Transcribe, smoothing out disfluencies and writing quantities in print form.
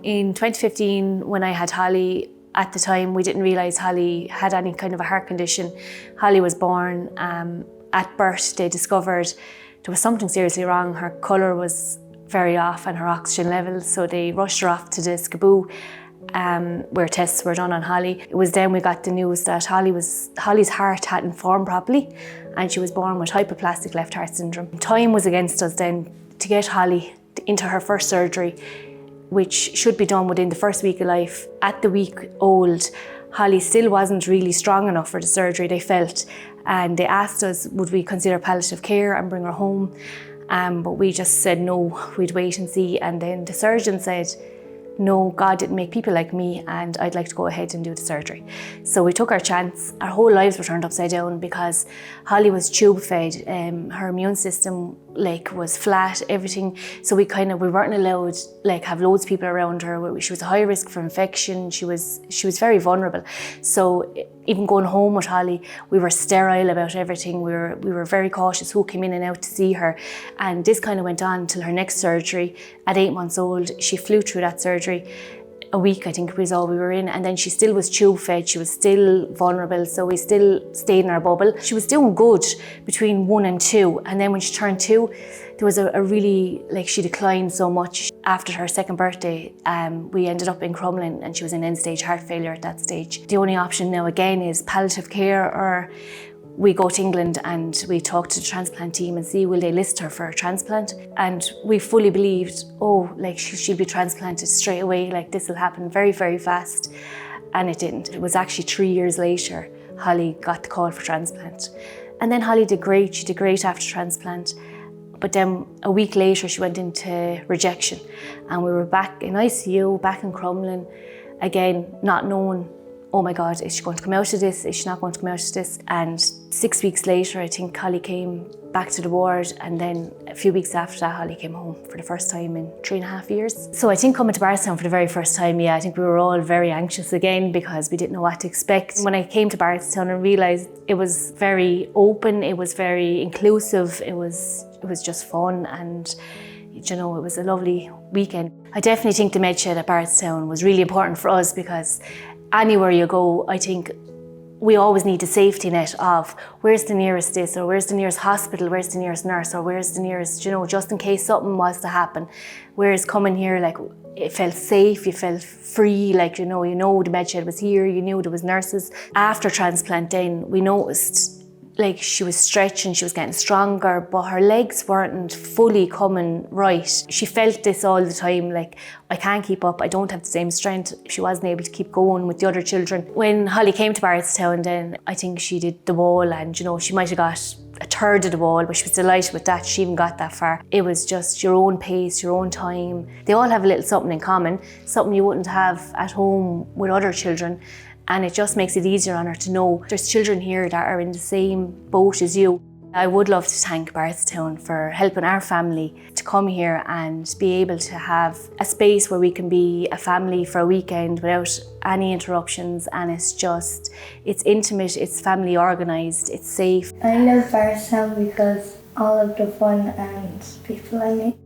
In 2015, when I had Holly, at the time we didn't realise Holly had any kind of a heart condition. Holly was born. At birth they discovered there was something seriously wrong. Her colour was very off and her oxygen levels, so they rushed her off to the SCBU where tests were done on Holly. It was then we got the news that Holly's heart hadn't formed properly and she was born with hypoplastic left heart syndrome. Time was against us then to get Holly into her first surgery, which should be done within the first week of life. At the week old, Holly still wasn't really strong enough for the surgery, they felt, and they asked us would we consider palliative care and bring her home, but we just said no, we'd wait and see. And then the surgeon said, no, God didn't make people like me and I'd like to go ahead and do the surgery. So we took our chance. Our whole lives were turned upside down because Holly was tube fed. Her immune system was flat, everything. So we weren't allowed have loads of people around her. She was a high risk for infection. She was very vulnerable. So even going home with Holly, we were sterile about everything. We were very cautious who came in and out to see her. And this kind of went on till her next surgery. At 8 months old, she flew through that surgery. A week, I think, was all we were in, and then she still was tube fed, she was still vulnerable, so we still stayed in our bubble. She was doing good between 1 and 2, and then when she turned 2, there was a really, she declined so much. After her second birthday, we ended up in Crumlin and she was in end-stage heart failure at that stage. The only option now again is palliative care, or we go to England and we talk to the transplant team and see will they list her for a transplant. And we fully believed, she'll be transplanted straight away, this will happen very, very fast. And it didn't. It was actually 3 years later, Holly got the call for transplant. And then Holly did great, she did great after transplant. But then a week later, she went into rejection. And we were back in ICU, back in Crumlin, again, not knowing, oh my God, is she going to come out of this? Is she not going to come out of this? And 6 weeks later, I think Holly came back to the ward, and then a few weeks after that, Holly came home for the first time in 3.5 years. So I think coming to Barretstown for the very first time, I think we were all very anxious again because we didn't know what to expect. When I came to Barretstown and realised it was very open, it was very inclusive, it was just fun, and it was a lovely weekend. I definitely think the med shed at Barretstown was really important for us because anywhere you go, I think we always need a safety net of where's the nearest this, or where's the nearest hospital, where's the nearest nurse, or where's the nearest, just in case something was to happen. Whereas coming here, it felt safe, you felt free, you know the med shed was here, you knew there was nurses. After transplant then, we noticed she was stretching, she was getting stronger, but her legs weren't fully coming right. She felt this all the time, I can't keep up, I don't have the same strength. She wasn't able to keep going with the other children. When Holly came to Barretstown then, I think she did the wall and, she might have got a third of the wall, but she was delighted with that, she even got that far. It was just your own pace, your own time. They all have a little something in common, something you wouldn't have at home with other children. And it just makes it easier on her to know there's children here that are in the same boat as you. I would love to thank Barretstown for helping our family to come here and be able to have a space where we can be a family for a weekend without any interruptions, and it's intimate, it's family organised, it's safe. I love Barretstown because all of the fun and people I meet.